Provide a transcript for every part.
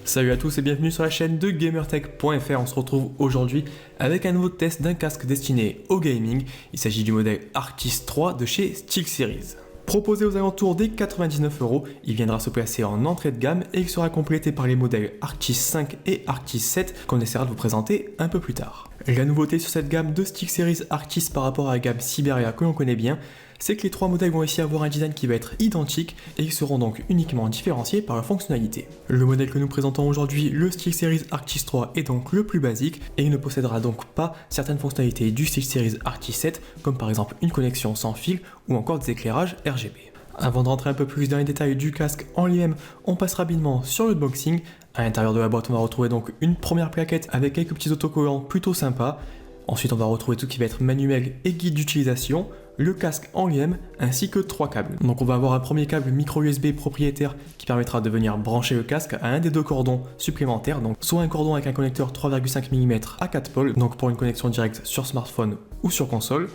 Salut à tous et bienvenue sur la chaîne de GamerTech.fr. On se retrouve aujourd'hui avec un nouveau test d'un casque destiné au gaming. Il s'agit du modèle Arctis 3 de chez SteelSeries. Proposé aux alentours des 99€, il viendra se placer en entrée de gamme et il sera complété par les modèles Arctis 5 et Arctis 7 qu'on essaiera de vous présenter un peu plus tard. La nouveauté sur cette gamme de SteelSeries Arctis par rapport à la gamme Siberia que l'on connaît bien, c'est que les trois modèles vont ici avoir un design qui va être identique et ils seront donc uniquement différenciés par leur fonctionnalité. Le modèle que nous présentons aujourd'hui, le SteelSeries Arctis 3, est donc le plus basique et il ne possédera donc pas certaines fonctionnalités du SteelSeries Arctis 7 comme par exemple une connexion sans fil ou encore des éclairages RGB. Avant de rentrer un peu plus dans les détails du casque en lui-même, on passe rapidement sur l'unboxing. À l'intérieur de la boîte, on va retrouver donc une première plaquette avec quelques petits autocollants plutôt sympas. Ensuite, on va retrouver tout ce qui va être manuel et guide d'utilisation, le casque en lui-même, ainsi que 3 câbles. Donc on va avoir un premier câble micro USB propriétaire qui permettra de venir brancher le casque à un des 2 cordons supplémentaires, donc soit un cordon avec un connecteur 3,5 mm à 4 pôles, donc pour une connexion directe sur smartphone ou sur console,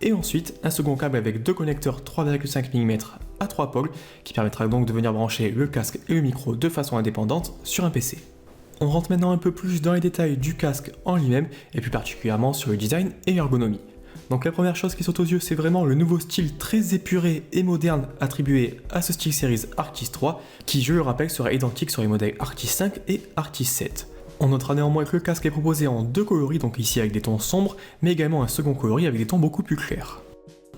et ensuite un second câble avec 2 connecteurs 3,5 mm à 3 pôles qui permettra donc de venir brancher le casque et le micro de façon indépendante sur un PC. On rentre maintenant un peu plus dans les détails du casque en lui-même et plus particulièrement sur le design et l'ergonomie. Donc la première chose qui saute aux yeux, c'est vraiment le nouveau style très épuré et moderne attribué à ce SteelSeries Arctis 3 qui, je le rappelle, sera identique sur les modèles Arctis 5 et Arctis 7. On notera néanmoins que le casque est proposé en 2 coloris, donc ici avec des tons sombres, mais également un second coloris avec des tons beaucoup plus clairs.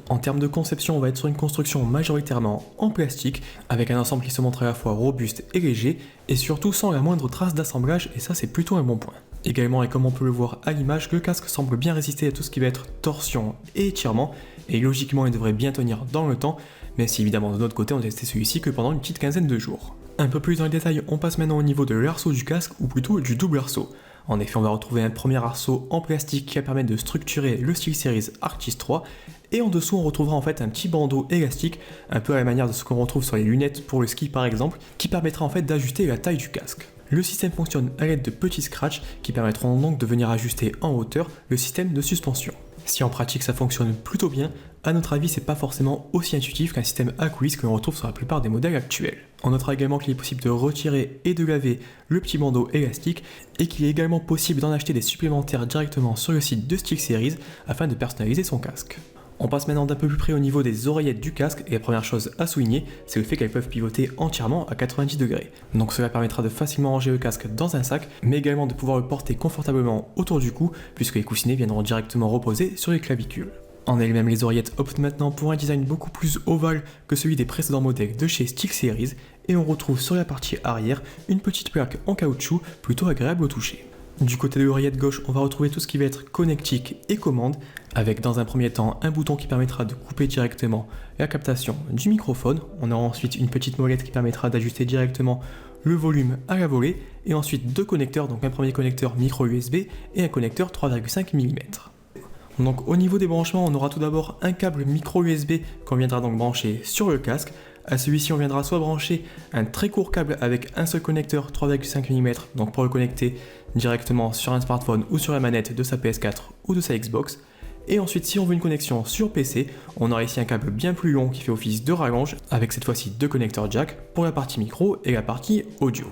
En termes de conception, on va être sur une construction majoritairement en plastique, avec un ensemble qui se montre à la fois robuste et léger, et surtout sans la moindre trace d'assemblage, et ça c'est plutôt un bon point. Également, et comme on peut le voir à l'image, le casque semble bien résister à tout ce qui va être torsion et étirement, et logiquement il devrait bien tenir dans le temps, même si évidemment de notre côté on a testé celui-ci que pendant une petite quinzaine de jours. Un peu plus dans les détails, on passe maintenant au niveau de l'arceau du casque, ou plutôt du double arceau. En effet, on va retrouver un premier arceau en plastique qui va permettre de structurer le SteelSeries Arctis 3, et en dessous on retrouvera en fait un petit bandeau élastique, un peu à la manière de ce qu'on retrouve sur les lunettes pour le ski par exemple, qui permettra en fait d'ajuster la taille du casque. Le système fonctionne à l'aide de petits scratchs qui permettront donc de venir ajuster en hauteur le système de suspension. Si en pratique ça fonctionne plutôt bien, à notre avis c'est pas forcément aussi intuitif qu'un système à coulisses que l'on retrouve sur la plupart des modèles actuels. On notera également qu'il est possible de retirer et de laver le petit bandeau élastique et qu'il est également possible d'en acheter des supplémentaires directement sur le site de SteelSeries afin de personnaliser son casque. On passe maintenant d'un peu plus près au niveau des oreillettes du casque et la première chose à souligner, c'est le fait qu'elles peuvent pivoter entièrement à 90 degrés. Donc cela permettra de facilement ranger le casque dans un sac, mais également de pouvoir le porter confortablement autour du cou, puisque les coussinets viendront directement reposer sur les clavicules. En elles-mêmes, les oreillettes optent maintenant pour un design beaucoup plus ovale que celui des précédents modèles de chez SteelSeries, et on retrouve sur la partie arrière une petite plaque en caoutchouc plutôt agréable au toucher. Du côté de l'oreillette gauche, on va retrouver tout ce qui va être connectique et commande, avec dans un premier temps un bouton qui permettra de couper directement la captation du microphone. On aura ensuite une petite molette qui permettra d'ajuster directement le volume à la volée, et ensuite 2 connecteurs, donc un premier connecteur micro USB et un connecteur 3,5 mm. Donc au niveau des branchements, on aura tout d'abord un câble micro USB qu'on viendra donc brancher sur le casque. À celui-ci, on viendra soit brancher un très court câble avec un seul connecteur 3,5 mm, donc pour le connecter directement sur un smartphone ou sur la manette de sa PS4 ou de sa Xbox. Et ensuite, si on veut une connexion sur PC, on aura ici un câble bien plus long qui fait office de rallonge, avec cette fois-ci 2 connecteurs jack pour la partie micro et la partie audio.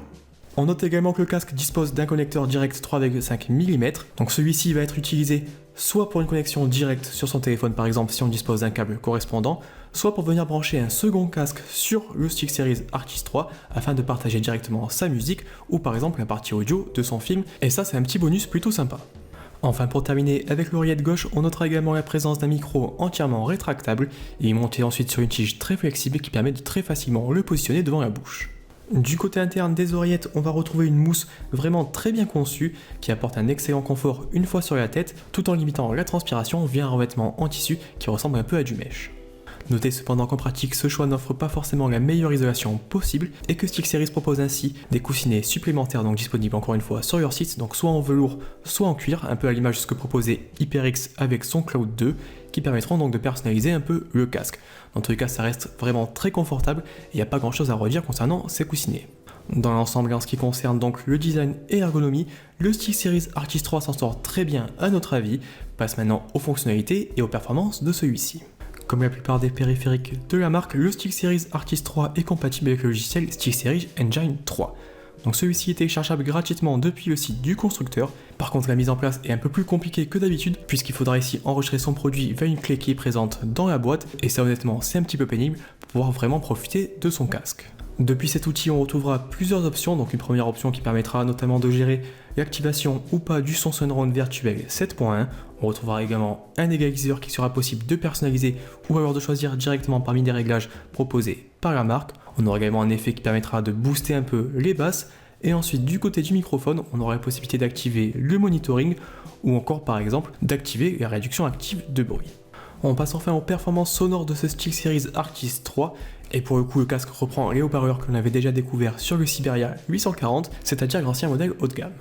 On note également que le casque dispose d'un connecteur direct 3,5 mm, donc celui-ci va être utilisé soit pour une connexion directe sur son téléphone par exemple si on dispose d'un câble correspondant, soit pour venir brancher un second casque sur le SteelSeries Arctis 3 afin de partager directement sa musique ou par exemple la partie audio de son film, et ça c'est un petit bonus plutôt sympa. Enfin, pour terminer avec l'oreillette gauche, on notera également la présence d'un micro entièrement rétractable et monté ensuite sur une tige très flexible qui permet de très facilement le positionner devant la bouche. Du côté interne des oreillettes, on va retrouver une mousse vraiment très bien conçue qui apporte un excellent confort une fois sur la tête tout en limitant la transpiration via un revêtement en tissu qui ressemble un peu à du mesh. Notez cependant qu'en pratique, ce choix n'offre pas forcément la meilleure isolation possible et que SteelSeries propose ainsi des coussinets supplémentaires donc disponibles encore une fois sur leur site, donc soit en velours, soit en cuir, un peu à l'image de ce que proposait HyperX avec son Cloud 2, qui permettront donc de personnaliser un peu le casque. Dans tous les cas, ça reste vraiment très confortable et il n'y a pas grand chose à redire concernant ces coussinets. Dans l'ensemble, en ce qui concerne donc le design et l'ergonomie, le SteelSeries Arctis 3 s'en sort très bien à notre avis, passe maintenant aux fonctionnalités et aux performances de celui-ci. Comme la plupart des périphériques de la marque, le SteelSeries Arctis 3 est compatible avec le logiciel SteelSeries Engine 3. Donc celui-ci est téléchargeable gratuitement depuis le site du constructeur. Par contre la mise en place est un peu plus compliquée que d'habitude puisqu'il faudra ici enregistrer son produit via une clé qui est présente dans la boîte et ça honnêtement c'est un petit peu pénible pour pouvoir vraiment profiter de son casque. Depuis cet outil on retrouvera plusieurs options, donc une première option qui permettra notamment de gérer l'activation ou pas du son Surround virtuel 7.1. On retrouvera également un égaliseur qui sera possible de personnaliser ou alors de choisir directement parmi des réglages proposés par la marque. On aura également un effet qui permettra de booster un peu les basses. Et ensuite du côté du microphone, on aura la possibilité d'activer le monitoring ou encore par exemple d'activer la réduction active de bruit. On passe enfin aux performances sonores de ce SteelSeries Arctis 3. Et pour le coup, le casque reprend les haut-parleurs que l'on avait déjà découvert sur le Siberia 840, c'est-à-dire l'ancien modèle haut de gamme.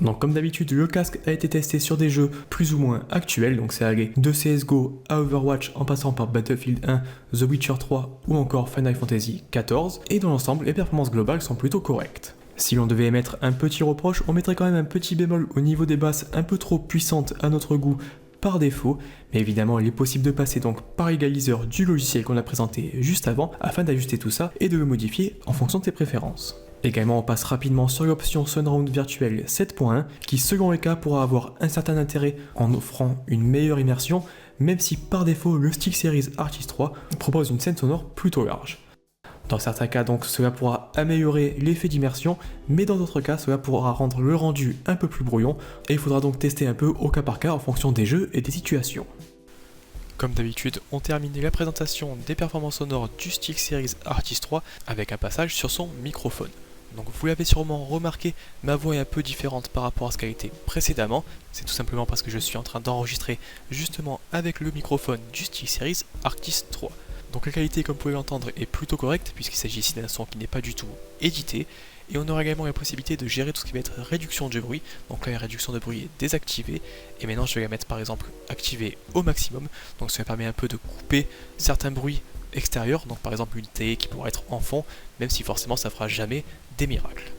Donc comme d'habitude, le casque a été testé sur des jeux plus ou moins actuels, donc c'est allé de CSGO à Overwatch en passant par Battlefield 1, The Witcher 3 ou encore Final Fantasy XIV, et dans l'ensemble, les performances globales sont plutôt correctes. Si l'on devait émettre un petit reproche, on mettrait quand même un petit bémol au niveau des basses un peu trop puissantes à notre goût par défaut, mais évidemment il est possible de passer donc par l'égaliseur du logiciel qu'on a présenté juste avant afin d'ajuster tout ça et de le modifier en fonction de tes préférences. Également on passe rapidement sur l'option Surround virtuel 7.1 qui selon les cas pourra avoir un certain intérêt en offrant une meilleure immersion, même si par défaut le SteelSeries Arctis 3 propose une scène sonore plutôt large. Dans certains cas donc cela pourra améliorer l'effet d'immersion, mais dans d'autres cas cela pourra rendre le rendu un peu plus brouillon et il faudra donc tester un peu au cas par cas en fonction des jeux et des situations. Comme d'habitude, on termine la présentation des performances sonores du SteelSeries Arctis 3 avec un passage sur son microphone. Donc vous l'avez sûrement remarqué, ma voix est un peu différente par rapport à ce qu'elle était précédemment, c'est tout simplement parce que je suis en train d'enregistrer justement avec le microphone du SteelSeries Arctis 3. Donc la qualité, comme vous pouvez l'entendre, est plutôt correcte puisqu'il s'agit ici d'un son qui n'est pas du tout édité. Et on aura également la possibilité de gérer tout ce qui va être réduction de bruit. Donc là la réduction de bruit est désactivée. Et maintenant je vais la mettre par exemple activée au maximum. Donc ça permet un peu de couper certains bruits extérieurs. Donc par exemple une télé qui pourra être en fond, même si forcément ça fera jamais des miracles.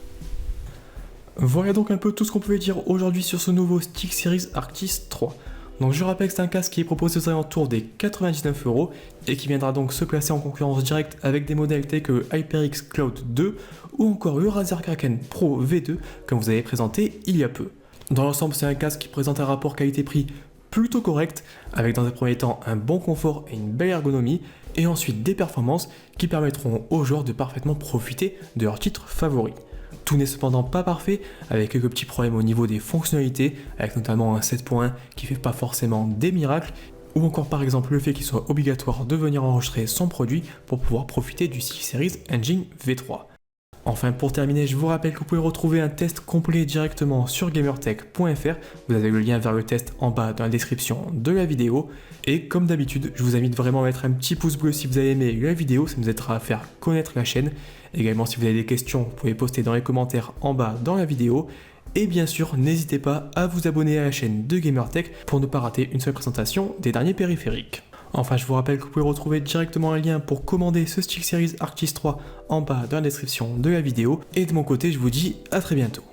Voilà donc un peu tout ce qu'on pouvait dire aujourd'hui sur ce nouveau SteelSeries Arctis 3. Donc je rappelle que c'est un casque qui est proposé aux alentours des 99€ et qui viendra donc se placer en concurrence directe avec des modèles tels que le HyperX Cloud 2 ou encore le Razer Kraken Pro V2 comme vous avez présenté il y a peu. Dans l'ensemble c'est un casque qui présente un rapport qualité-prix plutôt correct avec dans un premier temps un bon confort et une belle ergonomie et ensuite des performances qui permettront aux joueurs de parfaitement profiter de leurs titres favoris. Tout n'est cependant pas parfait, avec quelques petits problèmes au niveau des fonctionnalités, avec notamment un 7.1 qui fait pas forcément des miracles, ou encore par exemple le fait qu'il soit obligatoire de venir enregistrer son produit pour pouvoir profiter du SteelSeries Engine V3. Enfin pour terminer, je vous rappelle que vous pouvez retrouver un test complet directement sur gamertech.fr, vous avez le lien vers le test en bas dans la description de la vidéo, et comme d'habitude, je vous invite vraiment à mettre un petit pouce bleu si vous avez aimé la vidéo, ça nous aidera à faire connaître la chaîne. Également si vous avez des questions, vous pouvez poster dans les commentaires en bas dans la vidéo, et bien sûr n'hésitez pas à vous abonner à la chaîne de Gamertech pour ne pas rater une seule présentation des derniers périphériques. Enfin, je vous rappelle que vous pouvez retrouver directement un lien pour commander ce SteelSeries Arctis 3 en bas dans la description de la vidéo. Et de mon côté, je vous dis à très bientôt.